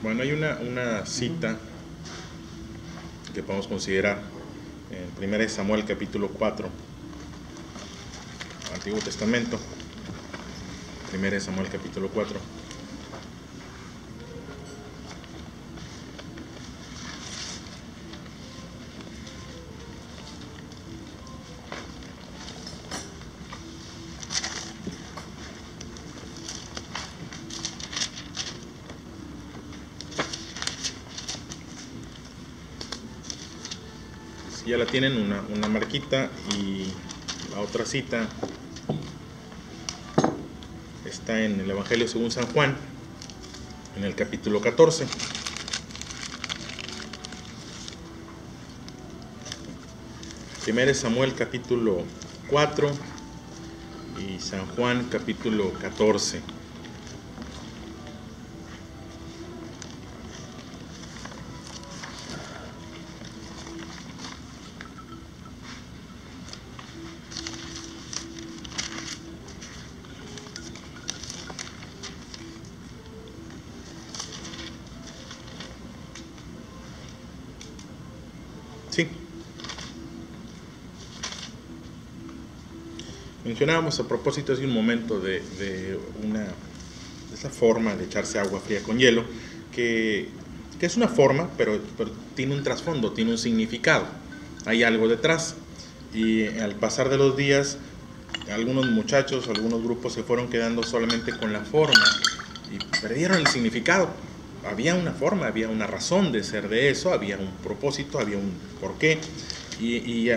Bueno, hay una cita que podemos considerar en 1 Samuel capítulo 4, Antiguo Testamento. 1 Samuel capítulo 4. Si ya la tienen, una marquita, y la otra cita está en el Evangelio según San Juan, en el capítulo 14. Primero Samuel capítulo 4 y San Juan capítulo 14. Sí. Mencionábamos a propósito hace un momento de esa forma de echarse agua fría con hielo, que es una forma, pero tiene un trasfondo, tiene un significado. Hay algo detrás. Y al pasar de los días, algunos muchachos, algunos grupos se fueron quedando solamente con la forma y perdieron el significado. Había una forma, había una razón de ser de eso, había un propósito, había un porqué, y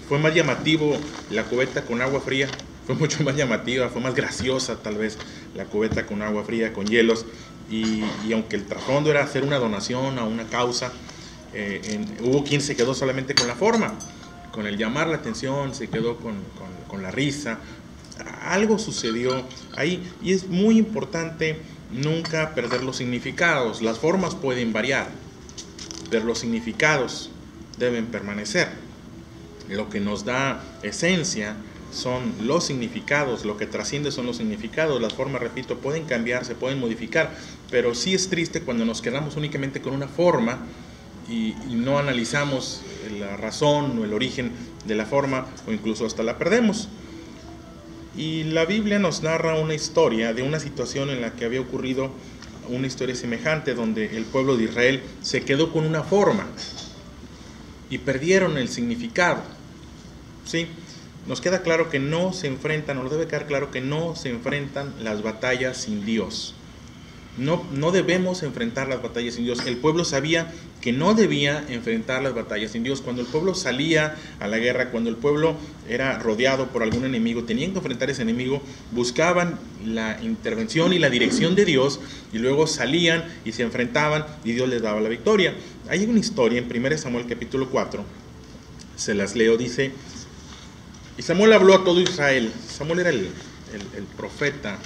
fue más llamativo la cubeta con agua fría, fue mucho más llamativa, fue más graciosa tal vez la cubeta con agua fría, con hielos, y aunque el trasfondo era hacer una donación a una causa, hubo quien se quedó solamente con la forma, con el llamar la atención, se quedó con la risa. Algo sucedió ahí, y es muy importante nunca perder los significados. Las formas pueden variar, pero los significados deben permanecer. Lo que nos da esencia son los significados, lo que trasciende son los significados. Las formas, repito, pueden cambiar, se pueden modificar, pero sí es triste cuando nos quedamos únicamente con una forma y no analizamos la razón o el origen de la forma, o incluso hasta la perdemos. Y la Biblia nos narra una historia de una situación en la que había ocurrido una historia semejante, donde el pueblo de Israel se quedó con una forma y perdieron el significado. ¿Sí? Nos queda claro que no se enfrentan, o nos debe quedar claro que no se enfrentan las batallas sin Dios. No debemos enfrentar las batallas sin Dios. El pueblo sabía que no debía enfrentar las batallas sin Dios. Cuando el pueblo salía a la guerra, cuando el pueblo era rodeado por algún enemigo, tenían que enfrentar a ese enemigo, buscaban la intervención y la dirección de Dios, y luego salían y se enfrentaban, y Dios les daba la victoria. Hay una historia en 1 Samuel capítulo 4, se las leo, dice: y Samuel habló a todo Israel. Samuel era el profeta.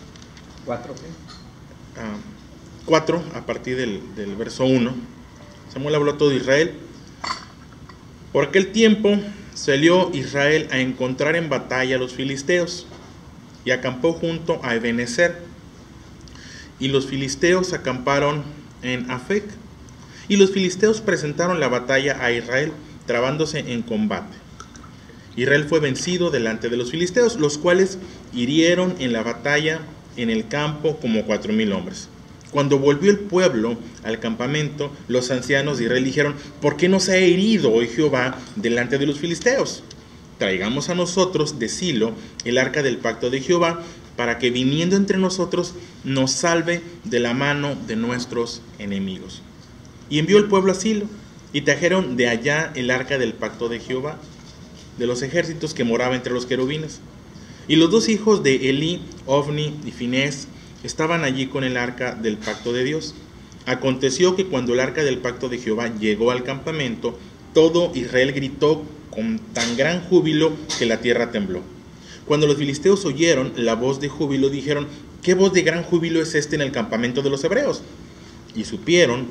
4, a partir del verso 1. Samuel habló a todo Israel. Por aquel tiempo salió Israel a encontrar en batalla a los filisteos, y acampó junto a Ebenezer. Y los filisteos acamparon en Afec. Y los filisteos presentaron la batalla a Israel, trabándose en combate. Israel fue vencido delante de los filisteos, los cuales hirieron en la batalla en el campo como 4,000 hombres. Cuando volvió el pueblo al campamento, los ancianos de Israel dijeron: ¿por qué nos ha herido hoy Jehová delante de los filisteos? Traigamos a nosotros de Silo el arca del pacto de Jehová, para que viniendo entre nosotros nos salve de la mano de nuestros enemigos. Y envió el pueblo a Silo, y trajeron de allá el arca del pacto de Jehová, de los ejércitos, que moraba entre los querubines. Y los 2 hijos de Elí, Ofni y Finés, estaban allí con el arca del pacto de Dios. Aconteció que cuando el arca del pacto de Jehová llegó al campamento, todo Israel gritó con tan gran júbilo que la tierra tembló. Cuando los filisteos oyeron la voz de júbilo, dijeron: ¿qué voz de gran júbilo es este en el campamento de los hebreos? Y supieron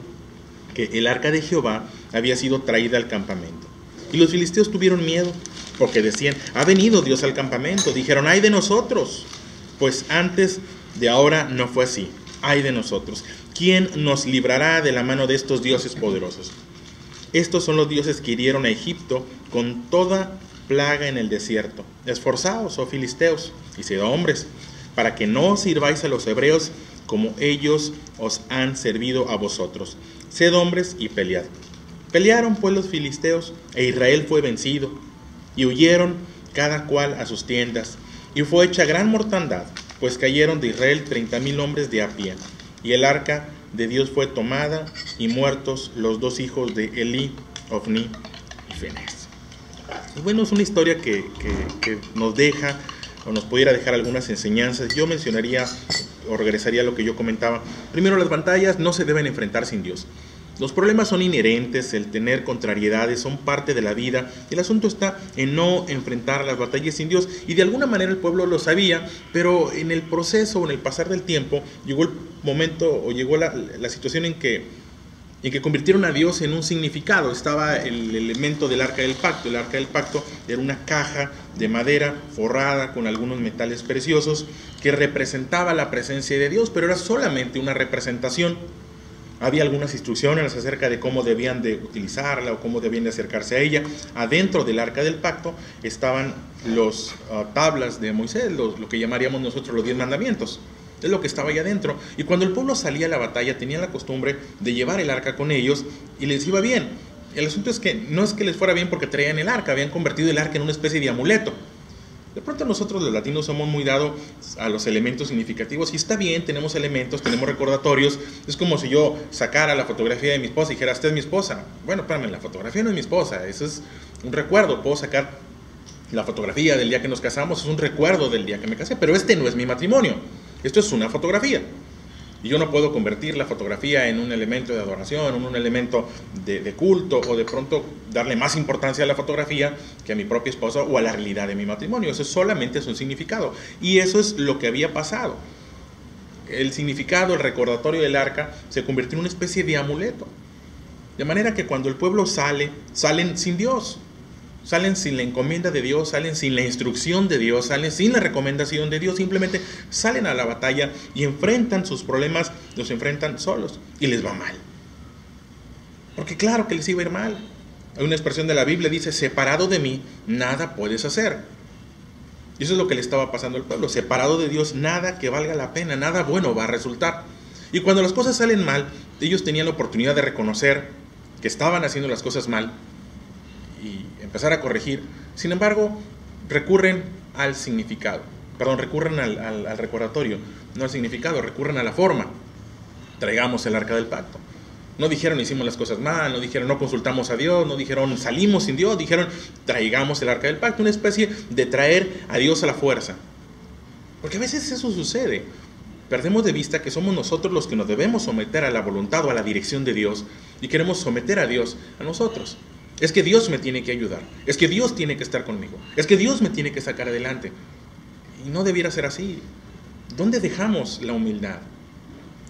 que el arca de Jehová había sido traída al campamento. Y los filisteos tuvieron miedo, porque decían: ha venido Dios al campamento. Dijeron: ay de nosotros, pues antes de ahora no fue así. ay de nosotros, ¿quién nos librará de la mano de estos dioses poderosos? Estos son los dioses que hirieron a Egipto con toda plaga en el desierto. Esforzaos, oh filisteos, y sed hombres, para que no os sirváis a los hebreos como ellos os han servido a vosotros. Sed hombres y pelead. Pelearon pues los filisteos, e Israel fue vencido, y huyeron cada cual a sus tiendas, y fue hecha gran mortandad, pues cayeron de Israel 30,000 hombres de a pie, y el arca de Dios fue tomada, y muertos los 2 hijos de Elí, Ofni y Finés. Y bueno, es una historia que nos deja, o nos pudiera dejar algunas enseñanzas. Yo mencionaría, o regresaría a lo que yo comentaba. Primero, las batallas no se deben enfrentar sin Dios. Los problemas son inherentes, el tener contrariedades son parte de la vida. El asunto está en no enfrentar las batallas sin Dios. Y de alguna manera el pueblo lo sabía, pero en el proceso, en el pasar del tiempo, llegó el momento, o llegó la situación en que convirtieron a Dios en un significado. Estaba el elemento del arca del pacto. El arca del pacto era una caja de madera forrada con algunos metales preciosos que representaba la presencia de Dios, pero era solamente una representación. Había algunas instrucciones acerca de cómo debían de utilizarla o cómo debían de acercarse a ella. Adentro del arca del pacto estaban los tablas de Moisés, lo que llamaríamos nosotros los 10 mandamientos. Es lo que estaba ahí adentro. Y cuando el pueblo salía a la batalla, tenían la costumbre de llevar el arca con ellos y les iba bien. El asunto es que no es que les fuera bien porque traían el arca, habían convertido el arca en una especie de amuleto. De pronto nosotros los latinos somos muy dados a los elementos significativos, y está bien, tenemos elementos, tenemos recordatorios. Es como si yo sacara la fotografía de mi esposa y dijera, esta es mi esposa. Bueno, espérame, la fotografía no es mi esposa, eso es un recuerdo. Puedo sacar la fotografía del día que nos casamos, es un recuerdo del día que me casé, pero este no es mi matrimonio, esto es una fotografía. Y yo no puedo convertir la fotografía en un elemento de adoración, en un elemento de culto, o de pronto darle más importancia a la fotografía que a mi propia esposa o a la realidad de mi matrimonio. Eso solamente es un significado. Y eso es lo que había pasado. El significado, el recordatorio del arca, se convirtió en una especie de amuleto. De manera que cuando el pueblo salen sin Dios. Salen sin la encomienda de Dios, salen sin la instrucción de Dios, salen sin la recomendación de Dios, simplemente salen a la batalla y enfrentan sus problemas, los enfrentan solos y les va mal. Porque claro que les iba a ir mal. Hay una expresión de la Biblia, dice, separado de mí, nada puedes hacer. Y eso es lo que le estaba pasando al pueblo, separado de Dios, nada que valga la pena, nada bueno va a resultar. Y cuando las cosas salen mal, ellos tenían la oportunidad de reconocer que estaban haciendo las cosas mal y empezar a corregir. Sin embargo, recurren al significado, recurren al recordatorio, no al significado, recurren a la forma. Traigamos el arca del pacto. No dijeron hicimos las cosas mal, no dijeron no consultamos a Dios, no dijeron salimos sin Dios, dijeron traigamos el arca del pacto, una especie de traer a Dios a la fuerza. Porque a veces eso sucede. Perdemos de vista que somos nosotros los que nos debemos someter a la voluntad o a la dirección de Dios, y queremos someter a Dios a nosotros. Es que Dios me tiene que ayudar, es que Dios tiene que estar conmigo, es que Dios me tiene que sacar adelante. Y no debiera ser así. ¿Dónde dejamos la humildad?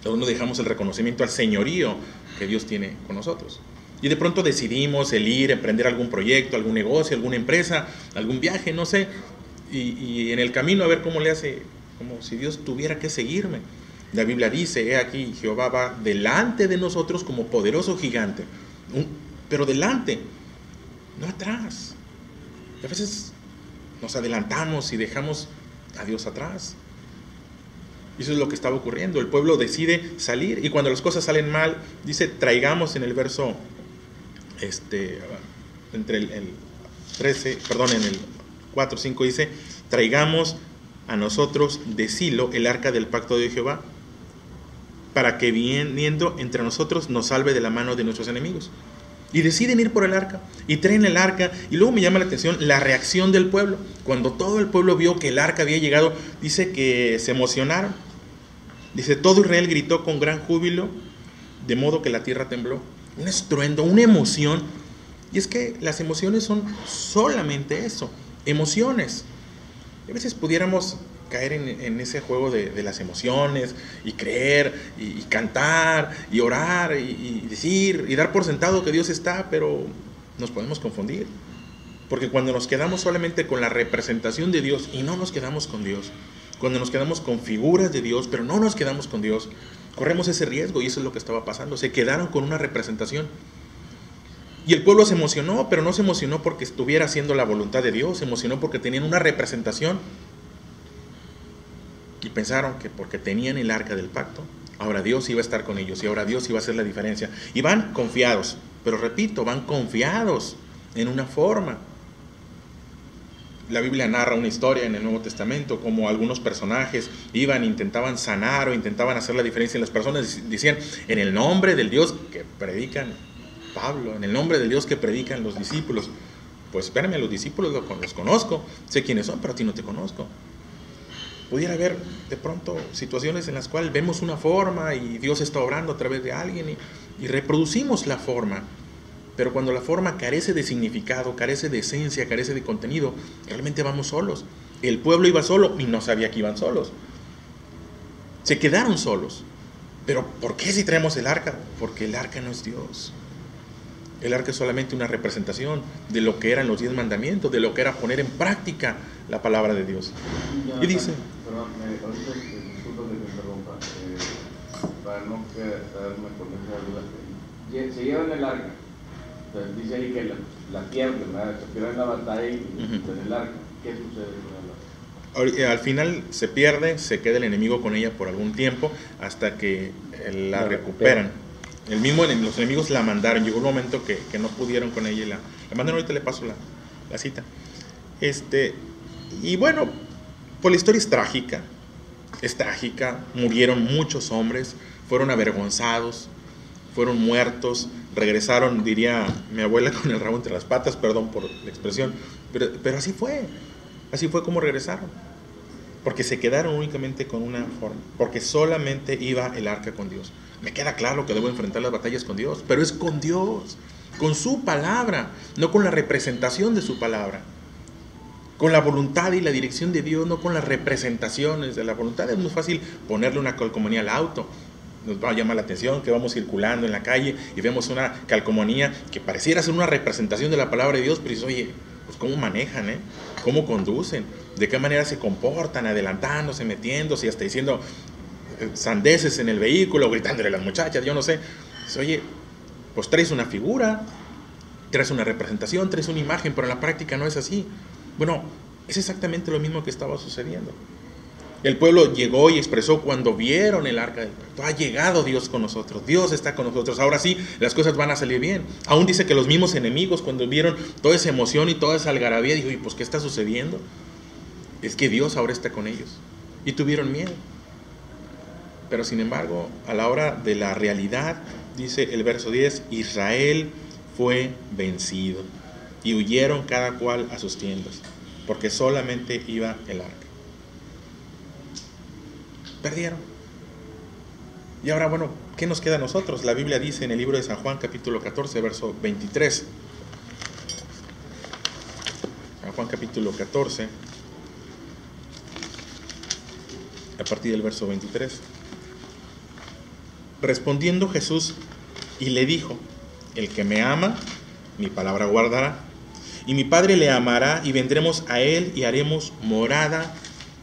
¿Dónde dejamos el reconocimiento al señorío que Dios tiene con nosotros? Y de pronto decidimos el ir, emprender algún proyecto, algún negocio, alguna empresa, algún viaje, no sé, y en el camino a ver cómo le hace, como si Dios tuviera que seguirme. La Biblia dice, he aquí, Jehová va delante de nosotros como poderoso gigante, pero delante, no atrás. Y a veces nos adelantamos y dejamos a Dios atrás. Y eso es lo que estaba ocurriendo. El pueblo decide salir, y cuando las cosas salen mal, dice, traigamos en el verso, entre el 13, en el 4, 5 dice, traigamos a nosotros de Silo el arca del pacto de Jehová, para que viniendo entre nosotros nos salve de la mano de nuestros enemigos. Y deciden ir por el arca, y traen el arca, y luego me llama la atención la reacción del pueblo. Cuando todo el pueblo vio que el arca había llegado, dice que se emocionaron. Dice, todo Israel gritó con gran júbilo, de modo que la tierra tembló. Un estruendo, una emoción. Y es que las emociones son solamente eso, emociones. Y a veces pudiéramos caer en ese juego de las emociones, y creer, y cantar, y orar, y decir, y dar por sentado que Dios está, pero nos podemos confundir. Porque cuando nos quedamos solamente con la representación de Dios y no nos quedamos con Dios, Cuando nos quedamos con figuras de Dios, pero no nos quedamos con Dios, corremos ese riesgo, y eso es lo que estaba pasando. Se quedaron con una representación. Y el pueblo se emocionó, pero no se emocionó porque estuviera haciendo la voluntad de Dios, se emocionó porque tenían una representación. Y pensaron que porque tenían el arca del pacto, ahora Dios iba a estar con ellos y ahora Dios iba a hacer la diferencia. Y van confiados, pero repito, van confiados en una forma. La Biblia narra una historia en el Nuevo Testamento, como algunos personajes iban, intentaban sanar o intentaban hacer la diferencia en las personas. Decían, en el nombre del Dios que predican Pablo, en el nombre del Dios que predican los discípulos. Pues espérame, a los discípulos los conozco, sé quiénes son, pero a ti no te conozco. Pudiera haber de pronto situaciones en las cuales vemos una forma y Dios está obrando a través de alguien y reproducimos la forma. Pero cuando la forma carece de significado, carece de esencia, carece de contenido, realmente vamos solos. El pueblo iba solo y no sabía que iban solos. Se quedaron solos. Pero ¿por qué si traemos el arca? Porque el arca no es Dios. El arca es solamente una representación de lo que eran los 10 mandamientos, de lo que era poner en práctica la palabra de Dios. Y dice... Perdón, ahorita disculpa que te interrumpa, para no quedarme con esa duda. Se llevan el arca, entonces dice ahí que la pierden, ¿verdad? Se pierden la batalla y en el arca. ¿Qué sucede con el arca? Al final se pierde, se queda el enemigo con ella por algún tiempo hasta que la recuperan. Los enemigos la mandaron, llegó un momento que no pudieron con ella y la mandaron. Ahorita le paso la cita. Y bueno, pues la historia es trágica, murieron muchos hombres, fueron avergonzados, fueron muertos, regresaron, diría mi abuela, con el rabo entre las patas, perdón por la expresión, pero así fue como regresaron, porque se quedaron únicamente con una forma, porque solamente iba el arca con Dios. Me queda claro que debo enfrentar las batallas con Dios, pero es con Dios, con su palabra, no con la representación de su palabra. Con la voluntad y la dirección de Dios, no con las representaciones de la voluntad. Es muy fácil ponerle una calcomanía al auto. Nos va a llamar la atención que vamos circulando en la calle y vemos una calcomanía que pareciera ser una representación de la palabra de Dios, pero dices, oye, pues cómo manejan, cómo conducen, de qué manera se comportan, adelantándose, metiéndose y hasta diciendo sandeces en el vehículo, gritándole a las muchachas, yo no sé. Dices, oye, pues traes una figura, traes una representación, traes una imagen, pero en la práctica no es así. Bueno, es exactamente lo mismo que estaba sucediendo. El pueblo llegó y expresó cuando vieron el arca del pacto: ha llegado Dios con nosotros, Dios está con nosotros, ahora sí, las cosas van a salir bien. Aún dice que los mismos enemigos, cuando vieron toda esa emoción y toda esa algarabía, dijo, ¿y pues qué está sucediendo? Es que Dios ahora está con ellos. Y tuvieron miedo. Pero sin embargo, a la hora de la realidad, dice el verso 10, Israel fue vencido y huyeron cada cual a sus tiendas, porque solamente iba el arca. Perdieron. Y ahora, bueno, ¿qué nos queda a nosotros? La Biblia dice en el libro de San Juan, capítulo 14, verso 23. San Juan, capítulo 14, a partir del verso 23. Respondiendo Jesús y le dijo: el que me ama, mi palabra guardará, y mi Padre le amará, y vendremos a él y haremos morada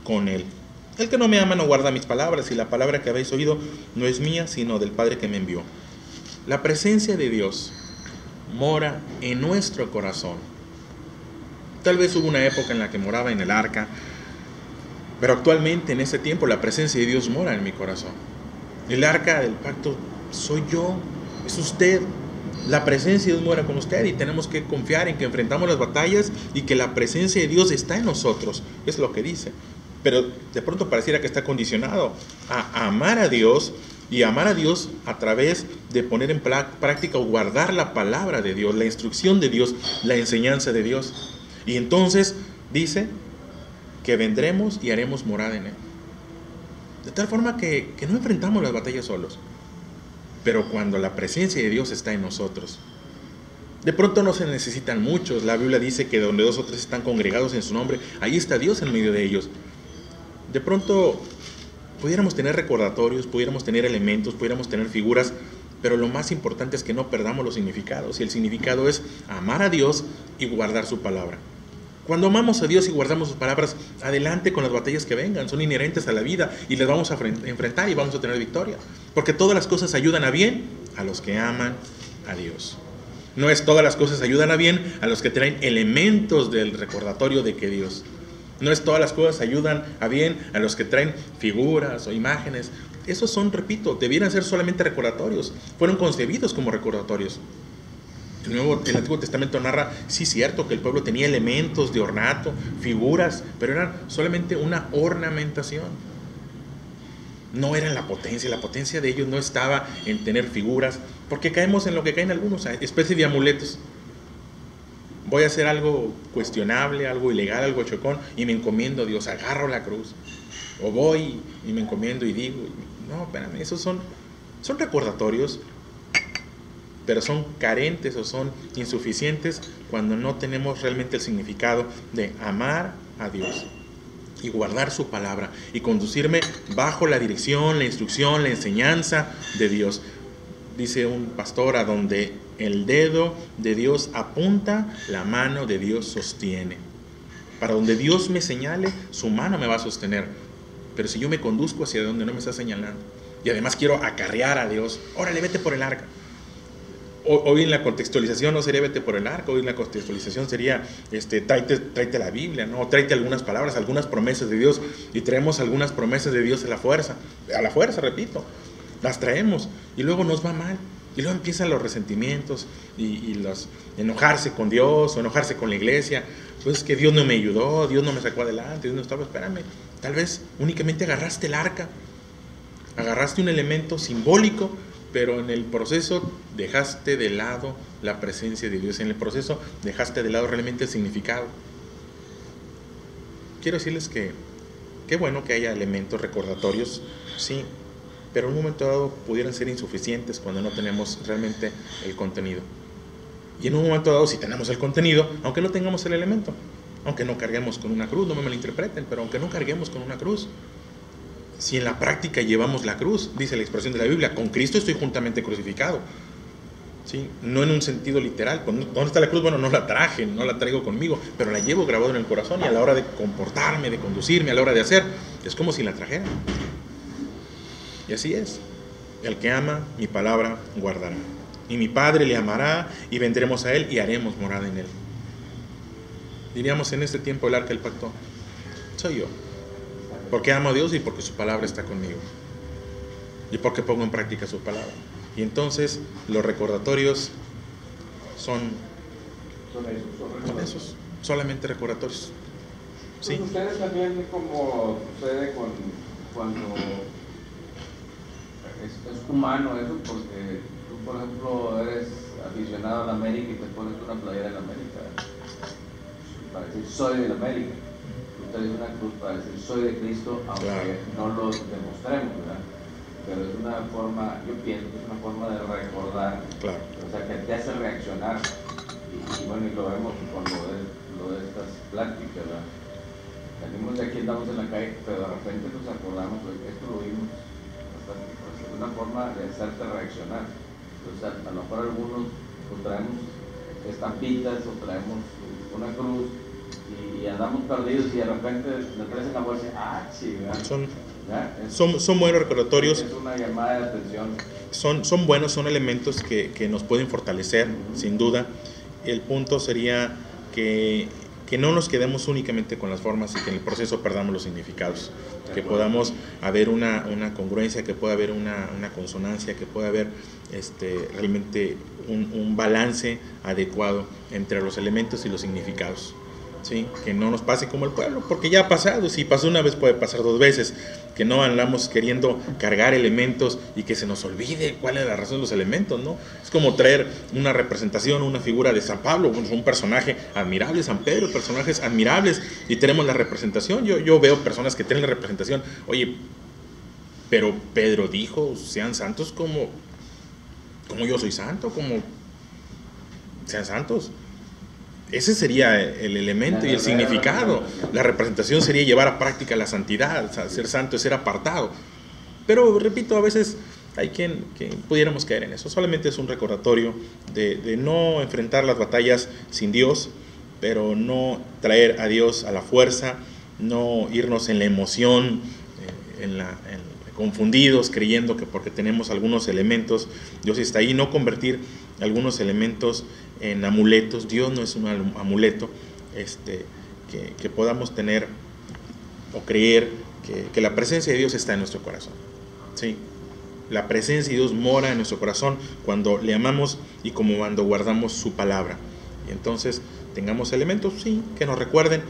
con él. El que no me ama no guarda mis palabras, y la palabra que habéis oído no es mía, sino del Padre que me envió. La presencia de Dios mora en nuestro corazón. Tal vez hubo una época en la que moraba en el arca, pero actualmente, en este tiempo, la presencia de Dios mora en mi corazón. El arca del pacto soy yo, es usted. La presencia de Dios mora con usted y tenemos que confiar en que enfrentamos las batallas y que la presencia de Dios está en nosotros. Es lo que dice. Pero de pronto pareciera que está condicionado a amar a Dios, y amar a Dios a través de poner en práctica o guardar la palabra de Dios, la instrucción de Dios, la enseñanza de Dios. Y entonces dice que vendremos y haremos morada en él. De tal forma que no enfrentamos las batallas solos. Pero cuando la presencia de Dios está en nosotros, de pronto no se necesitan muchos. La Biblia dice que donde 2 o 3 están congregados en su nombre, ahí está Dios en medio de ellos. De pronto pudiéramos tener recordatorios, pudiéramos tener elementos, pudiéramos tener figuras, pero lo más importante es que no perdamos los significados. Y el significado es amar a Dios y guardar su palabra. Cuando amamos a Dios y guardamos sus palabras, adelante con las batallas que vengan, son inherentes a la vida y las vamos a enfrentar y vamos a tener victoria. Porque todas las cosas ayudan a bien a los que aman a Dios. No es todas las cosas ayudan a bien a los que traen elementos del recordatorio de que Dios. No es todas las cosas ayudan a bien a los que traen figuras o imágenes. Esos son, repito, debieran ser solamente recordatorios. Fueron concebidos como recordatorios. El Antiguo Testamento narra, sí, cierto, que el pueblo tenía elementos de ornato, figuras, pero eran solamente una ornamentación. No eran la potencia de ellos no estaba en tener figuras, porque caemos en lo que caen algunos, especie de amuletos. Voy a hacer algo cuestionable, algo ilegal, algo chocón, y me encomiendo a Dios, agarro la cruz. O voy y me encomiendo y digo, no, espérame, esos son recordatorios, pero son carentes o son insuficientes cuando no tenemos realmente el significado de amar a Dios y guardar su palabra y conducirme bajo la dirección, la instrucción, la enseñanza de Dios. Dice un pastor, a donde el dedo de Dios apunta, la mano de Dios sostiene. Para donde Dios me señale, su mano me va a sostener. Pero si yo me conduzco hacia donde no me está señalando y además quiero acarrear a Dios, órale, vete por el arca. Hoy en la contextualización no sería vete por el arca, hoy en la contextualización sería tráete la Biblia, ¿no? Tráete algunas palabras, algunas promesas de Dios, y traemos algunas promesas de Dios a la fuerza, repito, las traemos y luego nos va mal, y luego empiezan los resentimientos y los enojarse con Dios o enojarse con la iglesia. Pues es que Dios no me ayudó, Dios no me sacó adelante, Dios no estaba, espérame, tal vez únicamente agarraste el arca, agarraste un elemento simbólico, pero en el proceso dejaste de lado la presencia de Dios, en el proceso dejaste de lado realmente el significado. Quiero decirles que qué bueno que haya elementos recordatorios, sí, pero en un momento dado pudieran ser insuficientes cuando no tenemos realmente el contenido. Y en un momento dado, si tenemos el contenido, aunque no tengamos el elemento, aunque no carguemos con una cruz, no me malinterpreten, pero aunque no carguemos con una cruz, si en la práctica llevamos la cruz, dice la expresión de la Biblia, con Cristo estoy juntamente crucificado, ¿sí? No en un sentido literal. ¿Dónde está la cruz? Bueno, no la traje, no la traigo conmigo, pero la llevo grabado en el corazón, y a la hora de comportarme, de conducirme, a la hora de hacer, es como si la trajera. Y así es. El que ama mi palabra guardará, y mi Padre le amará, y vendremos a él y haremos morada en él. Diríamos en este tiempo el arca del pacto soy yo, porque amo a Dios y porque su palabra está conmigo y porque pongo en práctica su palabra. Y entonces los recordatorios son esos, solamente recordatorios. ¿Sí? Pues ustedes también, como sucede cuando es humano eso, porque tú, por ejemplo, eres aficionado a la América y te pones una playera de la América para decir soy de la América. Traes una cruz para decir soy de Cristo, aunque claro, no lo demostremos, ¿verdad? Pero es una forma, yo pienso que es una forma de recordar, claro, o sea, que te hace reaccionar. Y bueno, y lo vemos con lo de estas pláticas, ¿verdad? Salimos de aquí, andamos en la calle, pero de repente nos acordamos, esto lo vimos bastante, pues, es una forma de hacerte reaccionar. Entonces, a lo mejor algunos pues, traemos estampitas o traemos una cruz y andamos perdidos y de repente nos traes en la bolsa, son buenos recordatorios. Es una llamada de atención. Son buenos, son elementos que nos pueden fortalecer, sin duda. El punto sería que no nos quedemos únicamente con las formas y que en el proceso perdamos los significados, que podamos haber una congruencia, que pueda haber una consonancia, que pueda haber realmente un balance adecuado entre los elementos y los significados. ¿Sí? Que no nos pase como el pueblo, porque ya ha pasado. Si pasó una vez, puede pasar dos veces, que no andamos queriendo cargar elementos y que se nos olvide cuál es la razón de los elementos, ¿no? Es como traer una representación, una figura de San Pablo, un personaje admirable, San Pedro, personajes admirables, y tenemos la representación. Yo veo personas que tienen la representación, oye, pero Pedro dijo, sean santos como yo soy santo, como sean santos. Ese sería el elemento y el significado. La representación sería llevar a práctica la santidad. O sea, ser santo es ser apartado. Pero, repito, a veces hay que pudiéramos caer en eso. Solamente es un recordatorio de no enfrentar las batallas sin Dios, pero no traer a Dios a la fuerza, no irnos en la emoción, confundidos, creyendo que porque tenemos algunos elementos, Dios está ahí, no convertir algunos elementos en amuletos. Dios no es un amuleto, que podamos tener o creer que la presencia de Dios está en nuestro corazón, ¿sí? La presencia de Dios mora en nuestro corazón cuando le amamos y como cuando guardamos su palabra. Y entonces tengamos elementos, sí, que nos recuerden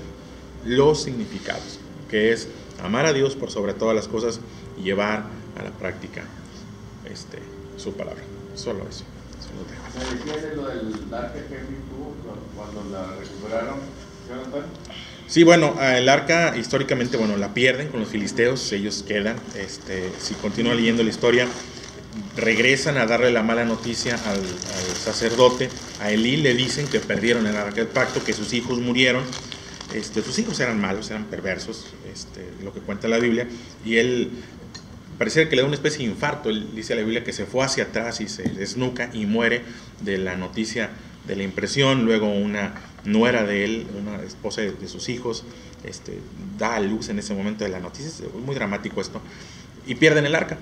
los significados, que es amar a Dios por sobre todas las cosas y llevar a la práctica su palabra. Solo eso. ¿Me decías de lo del arca que tuvo cuando la recuperaron, Jonathan? Sí, bueno, el arca históricamente, la pierden con los filisteos, ellos quedan, si continúa leyendo la historia, regresan a darle la mala noticia al sacerdote, a Elí le dicen que perdieron el arca del pacto, que sus hijos murieron, sus hijos eran malos, eran perversos, lo que cuenta la Biblia, y él parece que le da una especie de infarto. Él dice a la Biblia que se fue hacia atrás y se desnuca y muere de la noticia de la impresión. Luego una nuera de él, una esposa de sus hijos, da a luz en ese momento de la noticia. Es muy dramático esto. Y pierden el arca.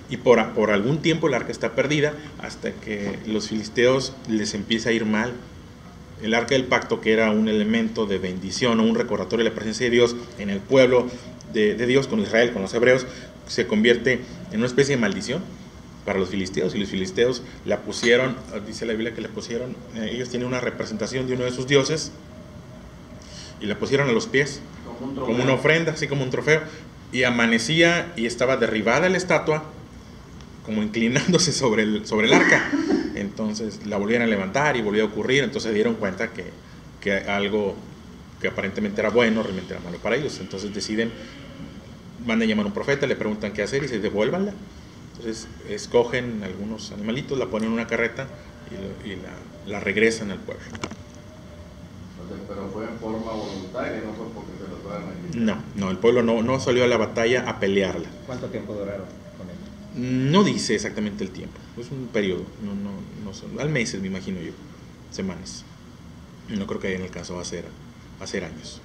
Y por algún tiempo el arca está perdida hasta que los filisteos les empieza a ir mal. El arca del pacto, que era un elemento de bendición o un recordatorio de la presencia de Dios en el pueblo de Dios, con Israel, con los hebreos, se convierte en una especie de maldición para los filisteos. Y los filisteos la pusieron, dice la Biblia que la pusieron, ellos tienen una representación de uno de sus dioses y la pusieron a los pies como una ofrenda, así como un trofeo. Y amanecía y estaba derribada la estatua, como inclinándose sobre el arca. Entonces la volvieron a levantar y volvió a ocurrir. Entonces se dieron cuenta que algo que aparentemente era bueno realmente era malo para ellos. Entonces deciden, mandan a llamar a un profeta, le preguntan qué hacer y se devuélvanla. Entonces escogen algunos animalitos, la ponen en una carreta y la regresan al pueblo. Pero fue en forma voluntaria, no fue porque se lo traen allí. No, el pueblo no salió a la batalla a pelearla. ¿Cuánto tiempo duraron con él? No dice exactamente el tiempo, es un periodo, no son, al meses me imagino yo, semanas. No creo que hayan alcanzado a hacer años.